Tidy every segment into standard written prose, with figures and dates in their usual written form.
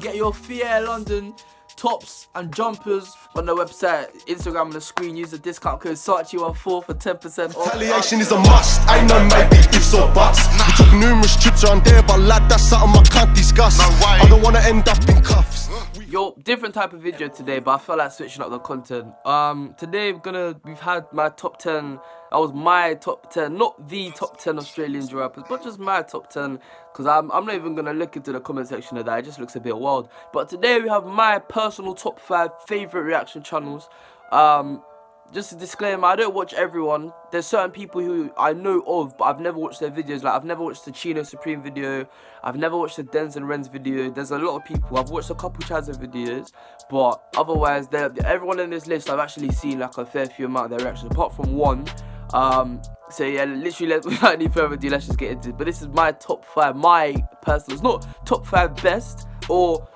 get your Fier London tops and jumpers on the website, Instagram on the screen. Use the discount code SARCHY14 for 10% off. Retaliation is a must. I know maybe ifs or buts. We took numerous trips around there, but lad, that's something I can't discuss. I don't wanna end up in cuffs. Yo, different type of video today, but I felt like switching up the content. Today we've had my top 10. That was my top 10, not the top 10 Australian rappers, but just my top 10. Because I'm not even gonna look into the comment section of that. It just looks a bit wild. But today we have my personal top 5 favorite reaction channels. Just a disclaimer, I don't watch everyone. There's certain people who I know of, but I've never watched their videos. Like, I've never watched the Chino Supreme video. I've never watched the Denzil Renz video. There's a lot of people. I've watched a couple Chazza videos, but otherwise, everyone in this list, I've actually seen like a fair few amount of their reactions, apart from one. So yeah, literally, without any further ado, let's just get into it. But this is my top 5, my personal. It's not top 5 best or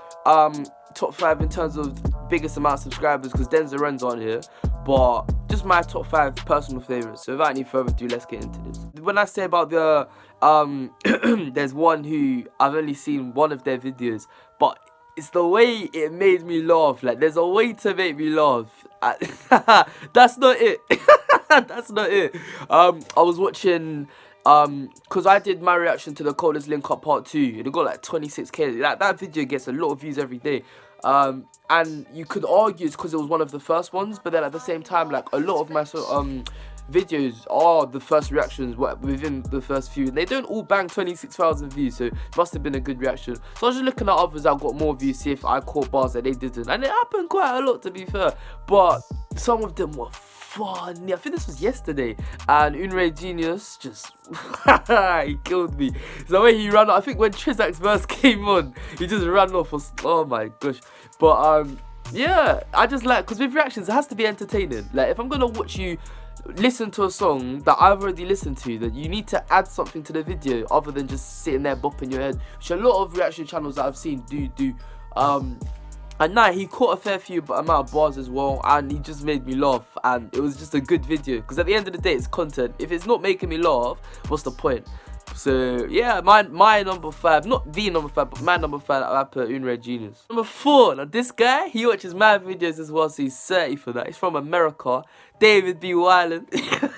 top 5 in terms of biggest amount of subscribers, because Denzil Renz aren't here, but just my top 5 personal favorites. So without any further ado, let's get into this. When I say about the there's one who I've only seen one of their videos, but it's the way it made me laugh. Like, there's a way to make me laugh. That's not it. That's not it. I was watching, because I did my reaction to the Coldest Link Up Part 2. It got like 26k. Like, that video gets a lot of views every day. And you could argue it's because it was one of the first ones, but then at the same time, like, a lot of my videos are the first reactions within the first few, and they don't all bang 26,000 views, so it must have been a good reaction. So I was just looking at others that got more views, see if I caught bars that they didn't, and it happened quite a lot, to be fair, but some of them were funny. I think this was yesterday, and Unre Genius just he killed me. So the way he ran off, I think when Trizak's verse came on, he just ran off. Oh my gosh. But yeah, I just like, because with reactions it has to be entertaining. Like, if I'm gonna watch you listen to a song that I've already listened to, that you need to add something to the video other than just sitting there bopping your head, which a lot of reaction channels that I've seen do. And now he caught a fair few amount of bars as well, and he just made me laugh, and it was just a good video, because at the end of the day it's content. If it's not making me laugh, what's the point? So yeah, my number 5, not the number 5, but my number 5, I put Unre Genius. Number 4, now this guy, he watches my videos as well, so he's 30 for that. He's from America, David B. Wyland.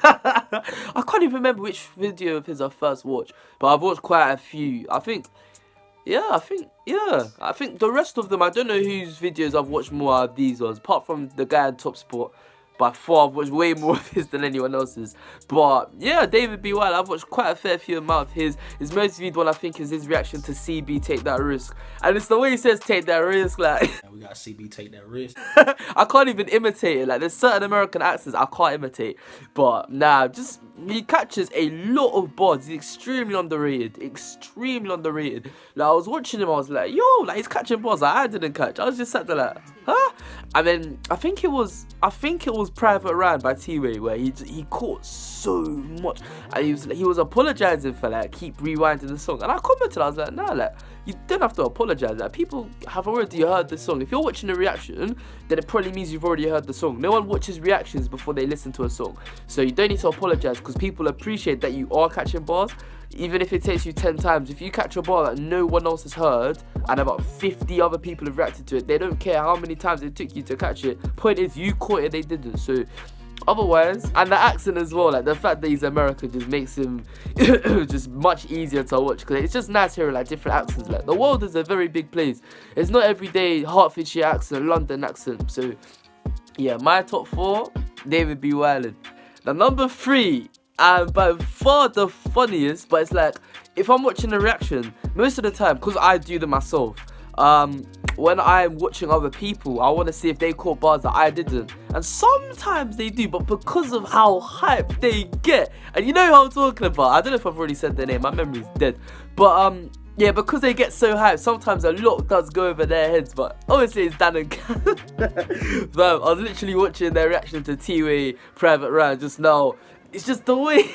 I can't even remember which video of his I first watched, but I've watched quite a few. I think the rest of them, I don't know whose videos I've watched more out of these ones, apart from the guy in Top Sport. By far, I've watched way more of his than anyone else's. But yeah, David B. Wild, I've watched quite a fair few amount of his. His most viewed one, I think, is his reaction to CB Take That Risk. And it's the way he says take that risk, like we got CB Take That Risk. I can't even imitate it. Like, there's certain American accents I can't imitate. But nah, just he catches a lot of bars. He's extremely underrated. Extremely underrated. Like, I was watching him, I was like, yo, like, he's catching bars like I didn't catch. I was just sat there like, huh? And then I think it was Private Ryan by T-Way, where he caught so much, and he was apologizing for like keep rewinding the song, and I commented, I was like, nah, like, you don't have to apologize. Like, people have already heard the song. If you're watching a reaction, then it probably means you've already heard the song. No one watches reactions before they listen to a song, so you don't need to apologize, because people appreciate that you are catching bars. Even if it takes you 10 times, if you catch a bar that no one else has heard and about 50 other people have reacted to it, they don't care how many times it took you to catch it. Point is, you caught it, they didn't. So otherwise, and the accent as well, like the fact that he's American just makes him just much easier to watch, because it's just nice hearing like different accents. Like, the world is a very big place. It's not everyday Hertfordshire accent, London accent. So yeah, my top 4, David B. Wyland. Now number 3, and by far the funniest, but it's like, if I'm watching a reaction, most of the time, because I do them myself, when I'm watching other people, I want to see if they caught bars that I didn't, and sometimes they do, but because of how hyped they get, and you know who I'm talking about, I don't know if I've already said their name, my memory's dead, but yeah, because they get so hyped, sometimes a lot does go over their heads, but obviously it's Dan and Cam. But I was literally watching their reaction to T-Way Private Ryan just now. It's just the way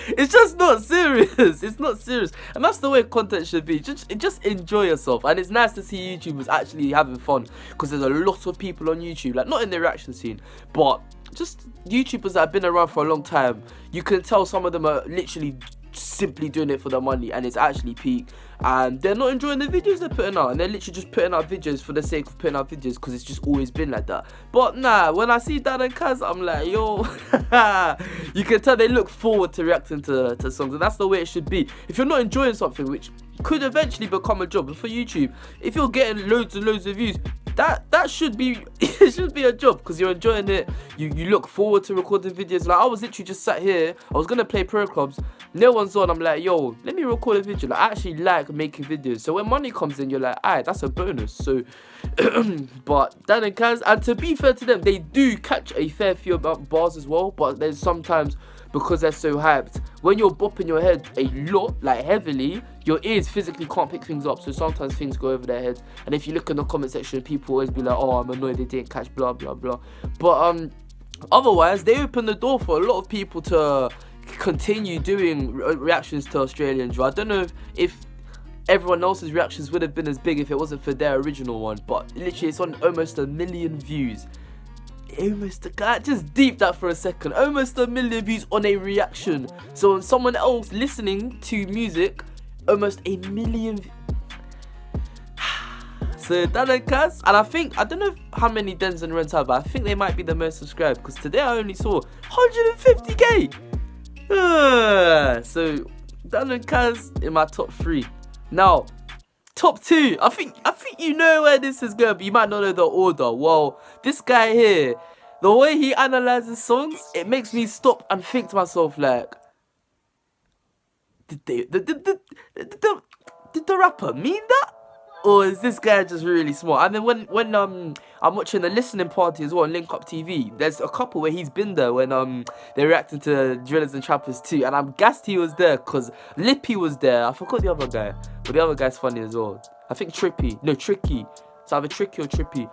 it's just not serious. It's not serious, and that's the way content should be. Just enjoy yourself, and it's nice to see YouTubers actually having fun, because there's a lot of people on YouTube, like, not in the reaction scene, but just YouTubers that have been around for a long time. You can tell some of them are literally simply doing it for the money, and it's actually peak, and they're not enjoying the videos they're putting out, and they're literally just putting out videos for the sake of putting out videos, because it's just always been like that. But nah, when I see Dan and Kaz, I'm like, yo, you can tell they look forward to reacting to songs, and that's the way it should be. If you're not enjoying something, which could eventually become a job, but for YouTube, if you're getting loads and loads of views, that should be it should be a job, because you're enjoying it. You look forward to recording videos. Like, I was literally just sat here, I was gonna play pro clubs, no one's on, I'm like, yo, let me record a video. Like, I actually like making videos, so when money comes in, you're like, alright, that's a bonus. So but Dan and Kaz, and to be fair to them, they do catch a fair few bars as well, but there's sometimes, because they're so hyped, when you're bopping your head a lot, like heavily, your ears physically can't pick things up, so sometimes things go over their heads. And if you look in the comment section, people always be like, oh, I'm annoyed they didn't catch blah blah blah. But otherwise, they open the door for a lot of people to continue doing reactions to Australian drill. I don't know if everyone else's reactions would have been as big if it wasn't for their original one, but literally it's on almost 1 million views. Just deep that for a second. Almost 1 million views on a reaction. So on someone else listening to music, almost 1 million. So Dan and Kaz, and I don't know how many Denzil and Rent have, but I think they might be the most subscribed, because today I only saw 150k. So Dan and Kaz in my top 3. Now, top 2. I think you know where this is going, but you might not know the order. Well, this guy here, the way he analyzes songs, it makes me stop and think to myself, like, did the rapper mean that? Or is this guy just really smart? And then when I'm watching the listening party as well on Link Up TV, there's a couple where he's been there when they're reacting to Drillers and Trappers too, and I'm gassed he was there because Lippy was there. I forgot the other guy, but the other guy's funny as well. I think Tricky. It's either Tricky or Trippy.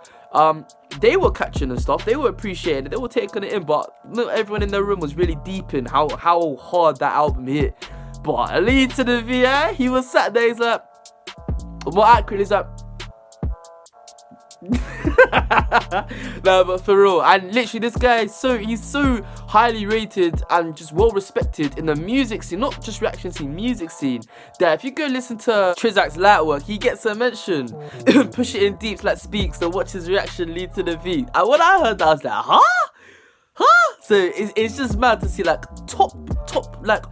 They were catching and stuff. They were appreciating it. They were taking it in, but not everyone in the room was really deep in how hard that album hit. But lead to the VI, he was sat there. He's like, more accurate, he's like, no, but for real. And literally, this guy is he's so highly rated and just well respected in the music scene, not just reaction scene, music scene, that if you go listen to Trizak's light work, he gets a mention. Push it in deep like Speaks and watch his reaction lead to the V. And when I heard that, I was like, huh? So it's just mad to see like top like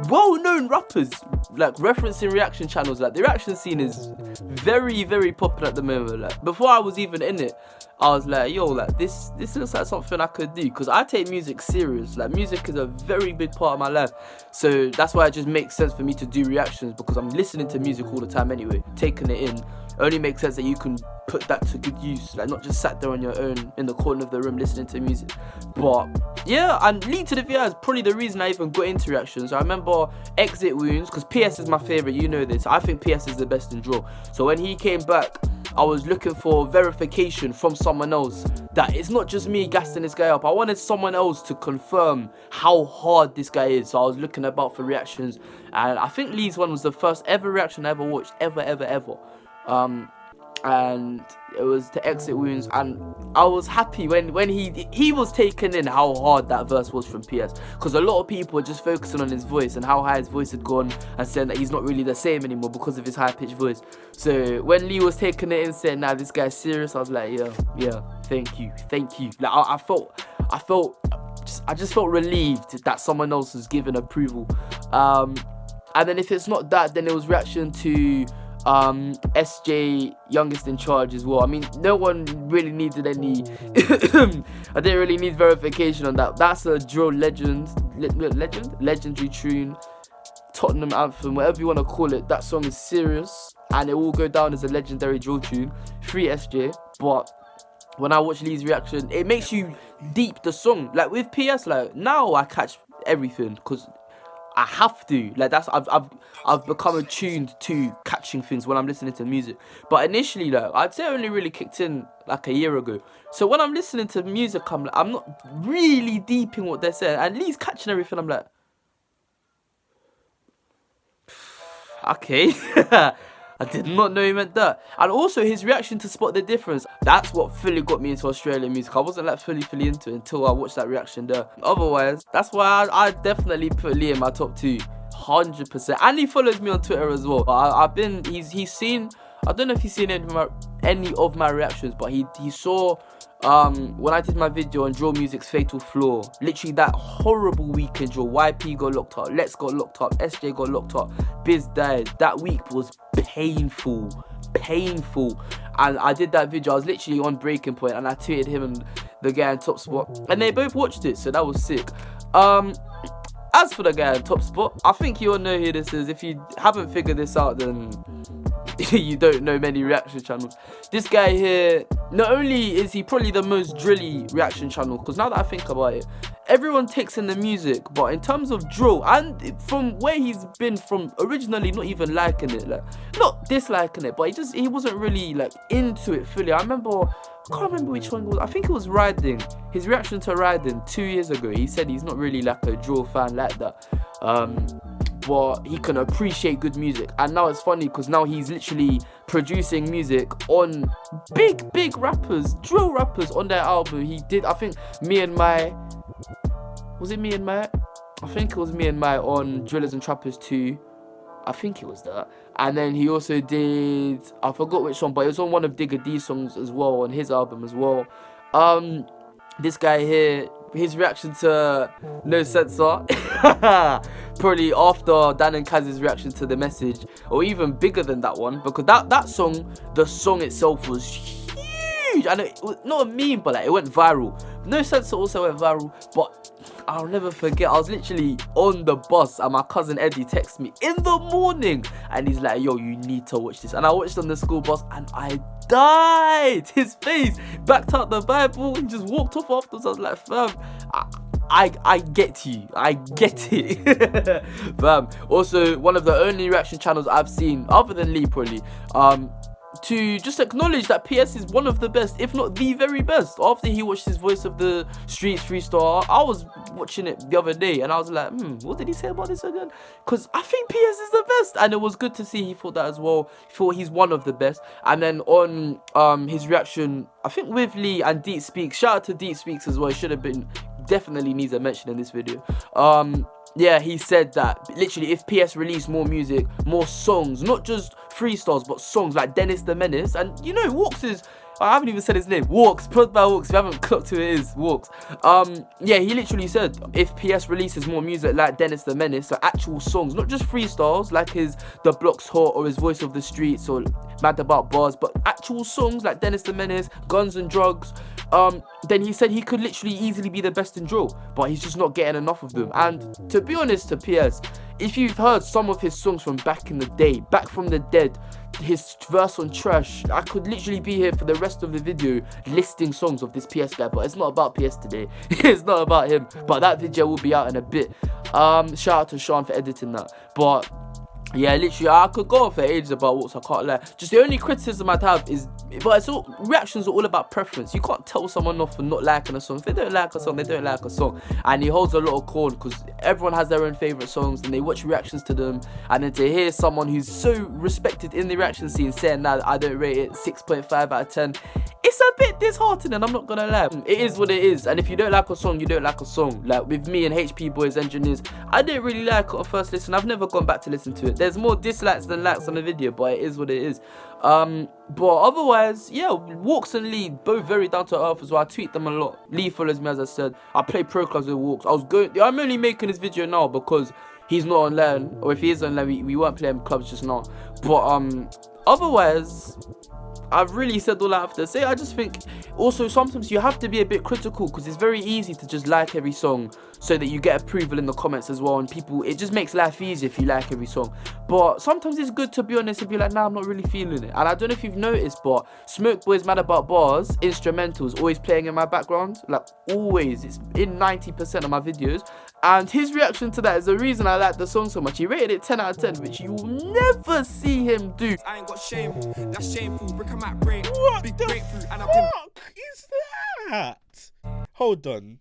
well-known rappers like referencing reaction channels. Like, the reaction scene is very, very popular at the moment. Like, before I was even in it, I was like, yo, like this looks like something I could do, because I take music serious. Like, music is a very big part of my life, so that's why it just makes sense for me to do reactions, because I'm listening to music all the time anyway, taking it in. It only makes sense that you can put that to good use, like not just sat there on your own in the corner of the room listening to music. But yeah, and Lead to the VI is probably the reason I even got into reactions. I remember Exit Wounds, because PS is my favourite, you know this. I think PS is the best in drill. So when he came back, I was looking for verification from someone else that it's not just me gassing this guy up. I wanted someone else to confirm how hard this guy is. So I was looking about for reactions, and I think Lee's one was the first ever reaction I ever watched, ever. And it was to Exit Wounds, and I was happy when he was taking in how hard that verse was from PS, because a lot of people were just focusing on his voice and how high his voice had gone, and saying that he's not really the same anymore because of his high-pitched voice. So when Lee was taking it in, saying, nah, this guy's serious, I was like, yeah, thank you. Like, I just felt relieved that someone else was giving approval. And then if it's not that, then it was reaction to SJ Youngest in Charge as well. I mean, no one really needed any I didn't really need verification on that. That's a drill legendary tune, Tottenham anthem, whatever you want to call it. That song is serious, and it will go down as a legendary drill tune. Free SJ. But when I watch Lee's reaction, it makes you deep the song. Like with PS, like now I catch everything because I have to. Like, that's I've become attuned to catching things when I'm listening to music. But initially, like, I'd say I only really kicked in like a year ago. So when I'm listening to music, I'm not really deep in what they're saying. At least catching everything, I'm like, okay. I did not know he meant that. And also his reaction to Spot the Difference. That's what fully got me into Australian music. I wasn't like fully into it until I watched that reaction there. Otherwise, that's why I definitely put Lee in my top 2. 100%. And he follows me on Twitter as well. He's seen, I don't know if he's seen any of my reactions, but he saw when I did my video on Drill Music's Fatal Flaw, literally that horrible week in drill. YP got locked up, Let's got locked up, SJ got locked up, Biz died. That week was painful. And I did that video, I was literally on breaking point, and I tweeted him and the guy in Top Spot, and they both watched it, so that was sick. As for the guy in Top Spot, I think you all know who this is. If you haven't figured this out, then you don't know many reaction channels. This guy here, not only is he probably the most drilly reaction channel, because now that I think about it, everyone takes in the music, but in terms of drill, and from where he's been from originally, not even liking it, like not disliking it, but he wasn't really like into it fully. I can't remember which one it was. I think it was Riding. His reaction to Riding 2 years ago, he said he's not really like a drill fan like that, but he can appreciate good music. And now it's funny because now he's literally producing music on big rappers, drill rappers, on their album. He did, I think, was it Me and My? I think it was Me and My on Drillers and Trappers 2. I think it was that. And then he also did, I forgot which one, but it was on one of Digga D's songs as well, on his album as well. This guy here, his reaction to No Censor, probably after Dan and Kaz's reaction to The Message, or even bigger than that one, because that song, the song itself was huge, and it was not a meme, but like, it went viral. No Censor also went viral, but I'll never forget, I was literally on the bus and my cousin Eddie texted me in the morning and he's like, yo, you need to watch this. And I watched on the school bus and I died. His face backed out the Bible, he just walked off afterwards. I was like, fam, I get you, I get it. Fam, also one of the only reaction channels I've seen, other than Lee probably, to just acknowledge that PS is one of the best, if not the very best. After he watched his Voice of the Streets freestyle, I was watching it the other day and I was like, what did he say about this again? Because I think PS is the best, and it was good to see he thought that as well. He thought he's one of the best. And then on his reaction, I think with Lee and Deep Speaks, shout out to Deep Speaks as well, it should have been, definitely needs a mention in this video. Yeah, he said that literally if PS released more music, more songs, not just freestyles, but songs like Dennis the Menace, and you know, Walks is, I haven't even said his name, Walks, prod by Walks, if you haven't clocked who it is, Walks. Yeah, he literally said if PS releases more music like Dennis the Menace, so actual songs, not just freestyles like his The Block's Hot or his Voice of the Streets or Mad About Bars, but actual songs like Dennis the Menace, Guns and Drugs, then he said he could literally easily be the best in drill, but he's just not getting enough of them. And to be honest, to PS, if you've heard some of his songs from back in the day, Back from the Dead, his verse on Trash, I could literally be here for the rest of the video listing songs of this PS guy, but it's not about PS today. It's not about him, but that video will be out in a bit. Shout out to Sean for editing that. But yeah, literally, I could go on for ages about Walks, I can't lie. Just the only criticism I'd have is, but it's all, reactions are all about preference. You can't tell someone off for not liking a song. If they don't like a song, they don't like a song. And he holds a lot of corn because everyone has their own favourite songs and they watch reactions to them. And then to hear someone who's so respected in the reaction scene saying that I don't rate it 6.5 out of 10, it's a bit disheartening, I'm not gonna lie. It is what it is, and if you don't like a song, you don't like a song. Like with me and HP Boys Engineers, I didn't really like it on first listen. I've never gone back to listen to it. There's more dislikes than likes on the video, but it is what it is. But otherwise, yeah, Walks and Lee, both very down to earth as well. I tweet them a lot. Lee follows me, as I said. I play pro clubs with Walks. I'm only making this video now because he's not online, or if he is online, we weren't playing clubs just now. But otherwise, I've really said all I have to say. I just think also sometimes you have to be a bit critical because it's very easy to just like every song so that you get approval in the comments as well, and people, it just makes life easier if you like every song. But sometimes it's good to be honest and be like, nah, I'm not really feeling it. And I don't know if you've noticed, but Smoke Boy's Mad About Bars instrumentals always playing in my background, like always. It's in 90% of my videos, and his reaction to that is the reason I like the song so much. He rated it 10 out of 10, which you will never see him do. I ain't got shame, that's shameful. Brick, I might break. What Big the breakthrough, and fuck is that? Hold on.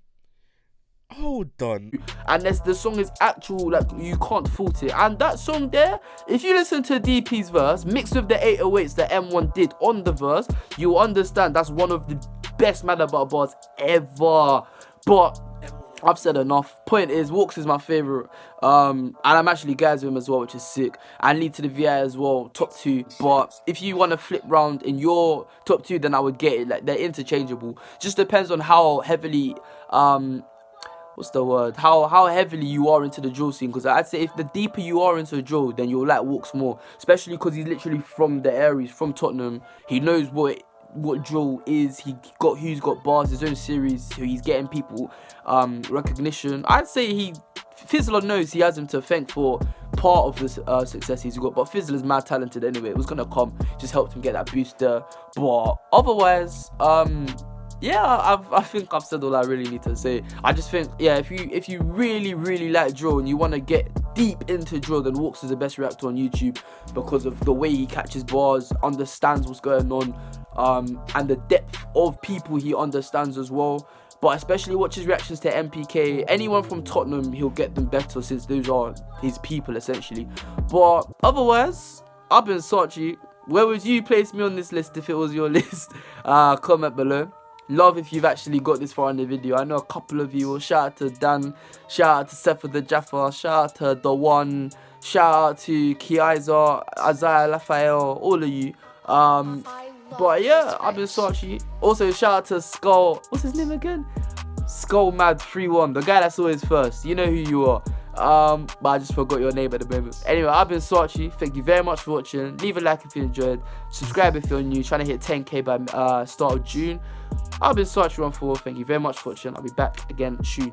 And the song is actual, like you can't fault it. And that song there, if you listen to DP's verse mixed with the 808s that M1 did on the verse, you'll understand that's one of the best Mad About Bars ever. But I've said enough. Point is, Walks is my favourite. And I'm actually guys with him as well, which is sick. And Lead to the VI as well, top 2. But if you want to flip round in your top 2, then I would get it. Like, they're interchangeable. Just depends on how heavily, what's the word? How heavily you are into the drill scene. Because I'd say if the deeper you are into the drill, then you'll like Walks more. Especially because he's literally from the area, he's from Tottenham. He knows what drill is. Who's got bars, his own series, so he's getting people recognition. I'd say Fizzler knows he has him to thank for part of the success he's got, but Fizzler's mad talented anyway. It was gonna come, just helped him get that boost there. But otherwise, yeah, I think I've said all I really need to say. I just think, yeah, if you really like drill and you want to get deep into drill, then Walks is the best reactor on YouTube because of the way he catches bars, understands what's going on, and the depth of people he understands as well. But especially watch his reactions to MPK. Anyone from Tottenham, he'll get them better since those are his people essentially. But otherwise, I've been Sachi. Where would you place me on this list if it was your list? Comment below. Love if you've actually got this far in the video. I know a couple of you will. Shout out to Dan, shout out to Seth the Jaffa, shout out to The One, shout out to Kiaiza, Isaiah Raphael, all of you. But yeah, I've been Sachi. Also shout out to Skull, what's his name again? Skull Mad 31, the guy that's always first. You know who you are. But I just forgot your name at the moment. Anyway, I've been Sachi. Thank you very much for watching. Leave a like if you enjoyed. Subscribe if you're new. Trying to hit 10k by start of June. I've been Sachi 14. Thank you very much for watching. I'll be back again soon.